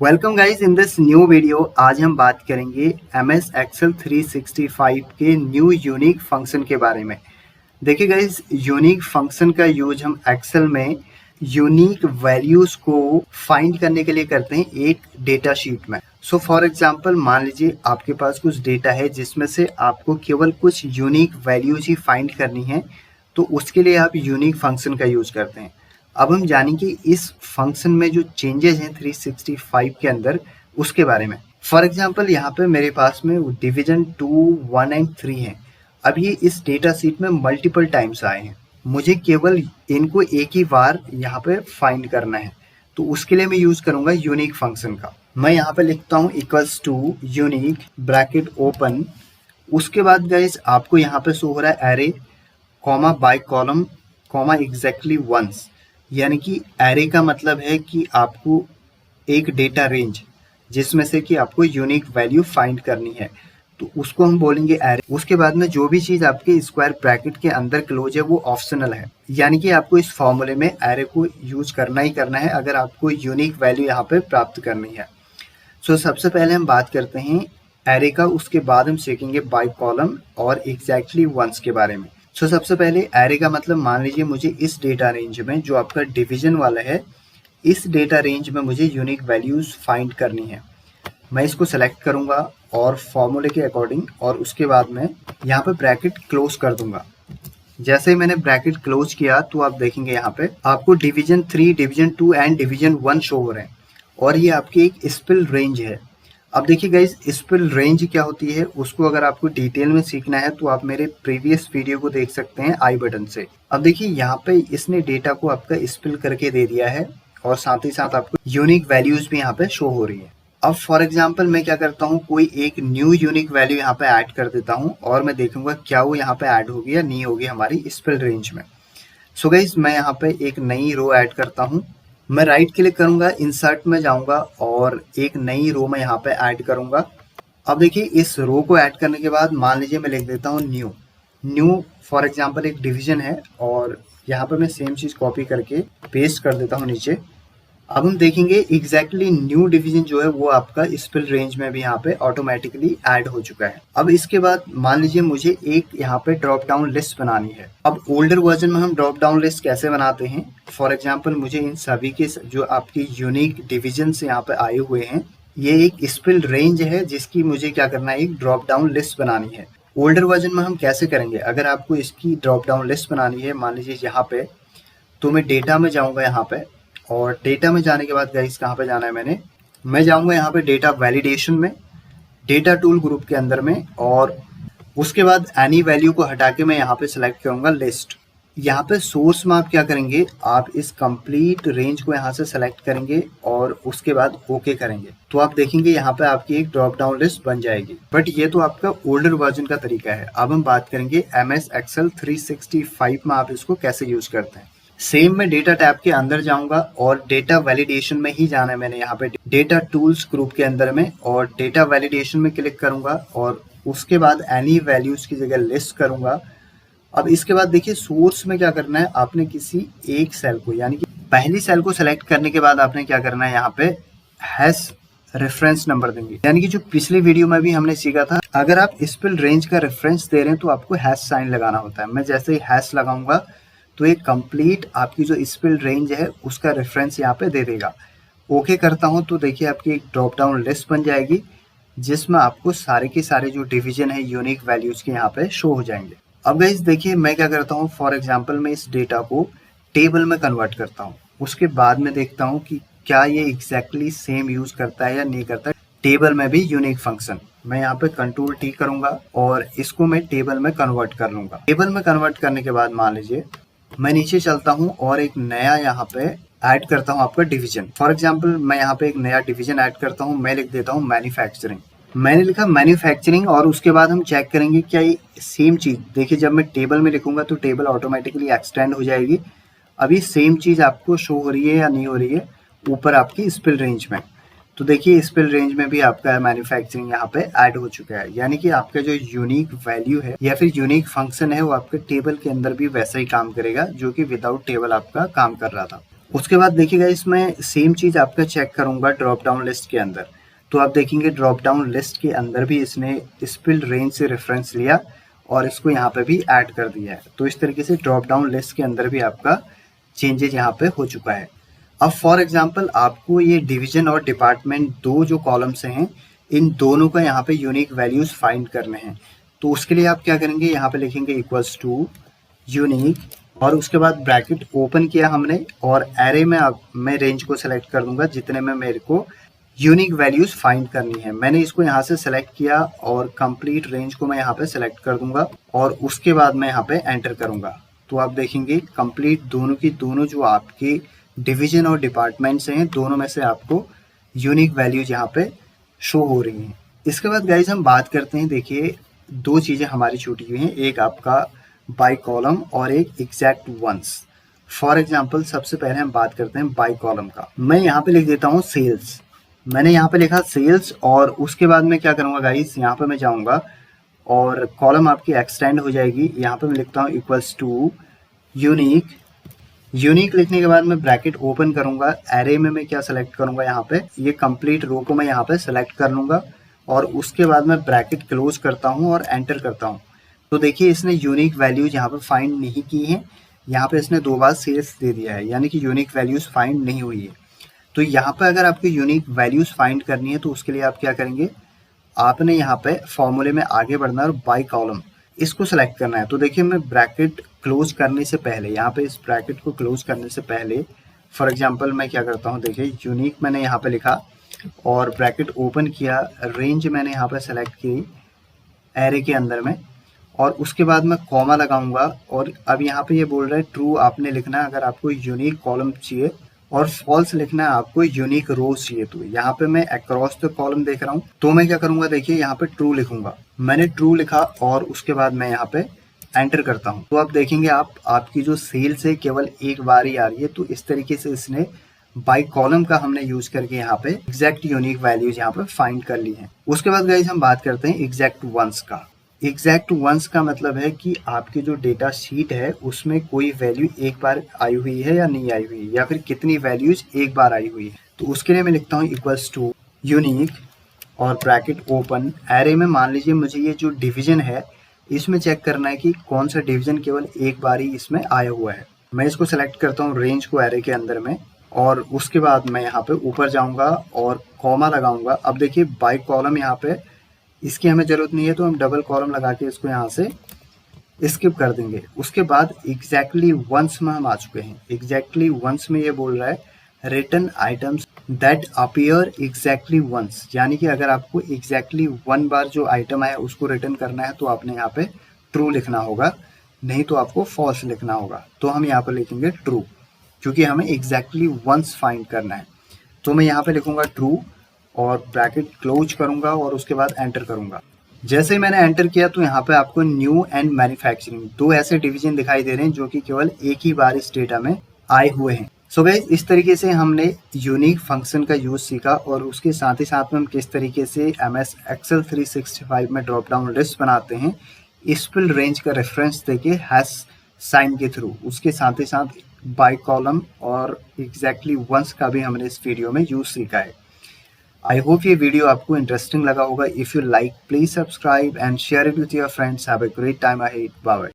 Welcome guys in this new video. आज हम बात करेंगे MS Excel 365 के न्यू यूनिक फंक्शन के बारे में। देखिए गाइस, यूनिक फंक्शन का यूज हम एक्सेल में यूनिक वैल्यूज को फाइंड करने के लिए करते हैं एक डेटा शीट में। सो फॉर एग्जांपल मान लीजिए आपके पास कुछ डेटा है जिसमें से आपको केवल कुछ यूनिक वैल्यूज ही फाइंड करनी है, तो उसके लिए आप यूनिक फंक्शन का यूज करते हैं। अब हम जानेंगे इस फंक्शन में जो चेंजेस हैं 365 के अंदर उसके बारे में। फॉर एग्जांपल यहाँ पे मेरे पास में डिवीजन 2, 1 एंड 3 है। अब ये इस डेटा सीट में मल्टीपल टाइम्स आए हैं, मुझे केवल इनको एक ही बार यहाँ पे फाइंड करना है, तो उसके लिए मैं यूज करूंगा यूनिक फंक्शन का। मैं यहाँ पे लिखता हूँ equals to unique bracket open. उसके बाद गाइस आपको यहाँ पे शो हो रहा है array comma by column comma exactly once, यानी कि एरे का मतलब है कि आपको एक डेटा रेंज जिसमें से कि आपको यूनिक वैल्यू फाइंड करनी है, तो उसको हम बोलेंगे एरे। उसके बाद में जो भी चीज आपके स्क्वायर ब्रैकेट के अंदर क्लोज है वो ऑप्शनल है, यानी कि आपको इस फॉर्मूले में एरे को यूज करना ही करना है अगर आपको यूनिक वैल्यू यहाँ पे प्राप्त करनी है। सो सबसे पहले हम बात करते हैं एरे का, उसके बाद हम सीखेंगे बाय कॉलम और एग्जैक्टली वंस के बारे में। सो सबसे पहले एरे का मतलब मान लीजिए मुझे इस डेटा रेंज में जो आपका डिवीजन वाला है, इस डेटा रेंज में मुझे यूनिक वैल्यूज फाइंड करनी है। मैं इसको सेलेक्ट करूंगा और फॉर्मूले के अकॉर्डिंग, और उसके बाद में यहाँ पे ब्रैकेट क्लोज कर दूंगा। जैसे ही मैंने ब्रैकेट क्लोज किया तो आप देखेंगे यहाँ पे आपको division 3, division 2 and division 1 show हो रहे हैं, और ये आपकी एक स्पिल रेंज है। अब देखिए गाइस, स्पिल रेंज क्या होती है उसको अगर आपको डिटेल में सीखना है तो आप मेरे प्रीवियस वीडियो को देख सकते हैं आई बटन से। अब देखिए यहाँ पे इसने डेटा को आपका स्पिल करके दे दिया है, और साथ ही साथ आपको यूनिक वैल्यूज भी यहाँ पे शो हो रही है। अब फॉर एग्जांपल मैं क्या करता हूँ, कोई एक न्यू यूनिक वैल्यू यहाँ पे ऐड कर देता हूँ, और मैं देखूंगा क्या वो यहाँ पे ऐड होगी या नहीं होगी हमारी स्पिल रेंज में। सो गाइस, मैं यहाँ पे एक नई रो ऐड करता हूँ। मैं राइट क्लिक करूंगा, इंसर्ट में जाऊंगा और एक नई रो में यहाँ पे ऐड करूंगा। अब देखिए इस रो को ऐड करने के बाद मान लीजिए मैं लिख देता हूँ न्यू फॉर एग्जांपल एक डिवीजन है, और यहाँ पे मैं सेम चीज कॉपी करके पेस्ट कर देता हूँ नीचे। अब हम देखेंगे एग्जैक्टली न्यू डिवीजन जो है वो आपका स्पिल रेंज में भी यहाँ पे ऑटोमेटिकली ऐड हो चुका है। अब इसके बाद मान लीजिए मुझे एक यहाँ पे ड्रॉप डाउन लिस्ट बनानी है। अब ओल्डर वर्जन में हम ड्रॉप डाउन लिस्ट कैसे बनाते हैं, फॉर एग्जांपल मुझे इन सभी के जो आपकी यूनिक डिविजन यहाँ पे आए हुए हैं, ये एक स्पिल रेंज है जिसकी मुझे क्या करना है, एक ड्रॉप डाउन लिस्ट बनानी है। ओल्डर वर्जन में हम कैसे करेंगे, अगर आपको इसकी ड्रॉप डाउन लिस्ट बनानी है मान लीजिए यहाँ पे, तो मैं डेटा में जाऊंगा यहाँ पे, और डेटा में जाने के बाद गाइस कहाँ पे जाना है, मैं जाऊंगा यहाँ पे डेटा वैलिडेशन में, डेटा टूल ग्रुप के अंदर में, और उसके बाद एनी वैल्यू को हटा के मैं यहाँ पे सिलेक्ट करूंगा लिस्ट। यहाँ पे सोर्स में आप क्या करेंगे, आप इस कंप्लीट रेंज को यहाँ से सेलेक्ट करेंगे और उसके बाद ओके करेंगे, तो आप देखेंगे यहाँ पे आपकी एक ड्रॉप डाउन लिस्ट बन जाएगी। बट ये तो आपका ओल्डर वर्जन का तरीका है। अब हम बात करेंगे MS Excel 365 में आप इसको कैसे यूज करते हैं। सेम मैं डेटा टैब के अंदर जाऊंगा और डेटा वैलिडेशन में ही जाना है मैंने, यहाँ पे डेटा टूल्स ग्रुप के अंदर में, और डेटा वैलिडेशन में क्लिक करूंगा और उसके बाद एनी वैल्यूज की जगह लिस्ट करूंगा। अब इसके बाद देखिए सोर्स में क्या करना है, आपने किसी एक सेल को, यानी कि पहली सेल को सेलेक्ट करने के बाद आपने क्या करना है, यहाँ पे हैश रेफरेंस नंबर देंगे, यानी कि जो पिछली वीडियो में भी हमने सीखा था, अगर आप स्पिल रेंज का रेफरेंस दे रहे हैं तो आपको हैश साइन लगाना होता है। मैं जैसे ही हैश लगाऊंगा तो एक कंप्लीट आपकी जो स्पिल रेंज है उसका रेफरेंस यहाँ पे दे देगा। ओके करता हूँ तो देखिए आपकी एक ड्रॉप डाउन लिस्ट बन जाएगी जिसमें आपको सारे के सारे जो डिवीजन है यूनिक वैल्यूज के यहाँ पे शो हो जाएंगे। अब गाइस देखिए मैं क्या करता हूँ, फॉर एग्जांपल मैं इस डेटा को टेबल में कन्वर्ट करता हूँ, उसके बाद में देखता हूँ कि क्या ये एग्जैक्टली सेम यूज करता है या नहीं करता है टेबल में भी यूनिक फंक्शन। मैं यहाँ पे कंट्रोल T करूंगा और इसको मैं टेबल में कन्वर्ट कर लूंगा। टेबल में कन्वर्ट करने के बाद मान लीजिए मैं नीचे चलता हूँ और एक नया यहाँ पे ऐड करता हूँ आपका डिवीजन। फॉर एग्जांपल मैं यहाँ पे एक नया डिवीजन ऐड करता हूँ, मैं लिख देता हूँ मैन्युफैक्चरिंग। मैंने लिखा मैन्युफैक्चरिंग, और उसके बाद हम चेक करेंगे क्या ये सेम चीज, देखिए जब मैं टेबल में लिखूंगा तो टेबल ऑटोमेटिकली एक्सटेंड हो जाएगी। अभी सेम चीज आपको शो हो रही है या नहीं हो रही है ऊपर आपकी स्पिल रेंज में, तो देखिए स्पिल रेंज में भी आपका मैन्युफैक्चरिंग यहाँ पे ऐड हो चुका है, यानी कि आपका जो यूनिक वैल्यू है या फिर यूनिक फंक्शन है वो आपके टेबल के अंदर भी वैसा ही काम करेगा जो कि विदाउट टेबल आपका काम कर रहा था। उसके बाद देखिएगा इसमें सेम चीज़ आपका चेक करूँगा ड्रॉप डाउन लिस्ट के अंदर। तो आप देखेंगे ड्रॉप डाउन लिस्ट के अंदर भी इसने स्पिल रेंज से रेफरेंस लिया और इसको यहाँ पे भी ऐड कर दिया है। तो इस तरीके से ड्रॉप डाउन लिस्ट के अंदर भी आपका चेंजेज यहाँ पे हो चुका है। अब फॉर एग्जांपल आपको ये डिवीजन और डिपार्टमेंट दो जो कॉलम्स हैं, इन दोनों का यहाँ पे यूनिक वैल्यूज फाइंड करने हैं। तो उसके लिए आप क्या करेंगे, यहाँ पे लिखेंगे इक्वल्स टू यूनिक और उसके बाद ब्रैकेट ओपन किया हमने और एरे में अब मैं रेंज को सेलेक्ट कर दूंगा जितने में मेरे को यूनिक वैल्यूज फाइंड करनी है। मैंने इसको यहाँ से सेलेक्ट किया और कंप्लीट रेंज को मैं यहाँ पे सेलेक्ट कर दूंगा और उसके बाद मैं यहाँ पे एंटर करूंगा। तो आप देखेंगे कंप्लीट दोनों की दोनों जो आपके डिवीजन और डिपार्टमेंट्स हैं, दोनों में से आपको यूनिक वैल्यूज यहाँ पे शो हो रही हैं। इसके बाद गाइज हम बात करते हैं, देखिए दो चीज़ें हमारी छूटी हुई हैं, एक आपका बाय कॉलम और एक एग्जैक्ट वंस। फॉर एग्जाम्पल सबसे पहले हम बात करते हैं बाय कॉलम का। मैं यहाँ पे लिख देता हूँ सेल्स। मैंने यहाँ पे लिखा सेल्स और उसके बाद मैं क्या करूँगा गाइस, यहाँ पे मैं जाऊँगा और कॉलम आपकी एक्सटेंड हो जाएगी। यहाँ पे मैं लिखता हूँ इक्वल्स टू यूनिक। यूनिक लिखने के बाद मैं ब्रैकेट ओपन करूँगा, एरे में मैं क्या सेलेक्ट करूँगा, यहाँ पे ये कंप्लीट रो को मैं यहाँ पे सेलेक्ट कर लूँगा और उसके बाद मैं ब्रैकेट क्लोज करता हूँ और एंटर करता हूँ। तो देखिए इसने यूनिक वैल्यूज यहाँ पे फाइंड नहीं की हैं, यहाँ पे इसने दो बार सेल्स दे दिया है, यानी कि यूनिक वैल्यूज फाइंड नहीं हुई है। तो यहाँ पे अगर आपको यूनिक वैल्यूज फाइंड करनी है तो उसके लिए आप क्या करेंगे, आपने यहाँ पे फॉर्मूले में आगे बढ़ना है और बाय कॉलम इसको सेलेक्ट करना है। तो देखिए मैं ब्रैकेट क्लोज करने से पहले, यहाँ पे इस ब्रैकेट को क्लोज करने से पहले फॉर एग्जाम्पल मैं क्या करता हूँ, देखिए यूनिक मैंने यहाँ पे लिखा और ब्रैकेट ओपन किया, रेंज मैंने यहाँ पे सेलेक्ट की एरे के अंदर में और उसके बाद मैं कॉमा लगाऊंगा और अब यहाँ पे ये बोल रहा है ट्रू आपने लिखना है अगर आपको यूनिक कॉलम चाहिए और फॉल्स लिखना है आपको यूनिक रोज चाहिए। तो यहाँ पे मैं अक्रॉस द कॉलम देख रहा हूँ तो मैं क्या करूंगा, देखिए यहाँ पे ट्रू लिखूंगा। मैंने ट्रू लिखा और उसके बाद मैं यहाँ पे एंटर करता हूँ। तो आप देखेंगे आपकी जो सेल्स है केवल एक बार ही आ रही है। तो इस तरीके से इसने बाय कॉलम का हमने यूज करके यहाँ पे एग्जैक्ट यूनिक वैल्यूज यहाँ पे फाइंड कर ली है। उसके बाद गाइस हम बात करते हैं एग्जैक्ट वंस का। एग्जैक्ट वंस का मतलब है कि आपकी जो डेटा शीट है उसमें कोई वैल्यू एक बार आई हुई है या नहीं आई हुई है, या फिर कितनी वैल्यूज एक बार आई हुई है। तो उसके लिए मैं लिखता हूँ इक्वल्स टू यूनिक और ब्रैकेट ओपन, एरे में मान लीजिए मुझे ये जो डिवीजन है इसमें चेक करना है कि कौन सा डिवीजन केवल एक बार ही इसमें आया हुआ है। मैं इसको सेलेक्ट करता हूँ रेंज को एरे के अंदर में और उसके बाद मैं यहाँ पे ऊपर जाऊँगा और कॉमा लगाऊंगा। अब देखिए बाय कॉलम यहाँ पे इसकी हमें जरूरत नहीं है तो हम डबल कॉलम लगा के इसको यहाँ से स्किप कर देंगे। उसके बाद एग्जैक्टली वंस में हम आ चुके हैं। एग्जैक्टली वंस में ये बोल रहा है return items that appear exactly once, यानी कि अगर आपको एग्जैक्टली वन बार जो आइटम है उसको रिटर्न करना है तो आपने यहाँ पे ट्रू लिखना होगा, नहीं तो आपको फॉल्स लिखना होगा। तो हम यहाँ पर लिखेंगे ट्रू क्योंकि हमें एग्जैक्टली वंस फाइंड करना है। तो मैं यहाँ पे लिखूंगा ट्रू और ब्रैकेट क्लोज करूंगा और उसके बाद एंटर करूंगा। जैसे ही मैंने एंटर किया तो यहाँ पे आपको न्यू एंड मैन्युफैक्चरिंग दो ऐसे डिवीजन दिखाई दे रहे हैं जो कि केवल एक ही बार इस डेटा में आए हुए हैं। सो गाइस इस तरीके से हमने यूनिक फंक्शन का यूज सीखा और उसके साथ ही साथ में हम किस तरीके से MS Excel 365 में ड्रॉप डाउन लिस्ट बनाते हैं स्पिल रेंज का रेफरेंस देके हैश साइन के थ्रू। उसके साथ ही साथ बाय कॉलम और एग्जैक्टली वंस का भी हमने इस वीडियो में यूज सीखा है। आई होप ये वीडियो आपको इंटरेस्टिंग लगा होगा। If you like please subscribe and share it with your friends. Have a great time ahead. Bye bye.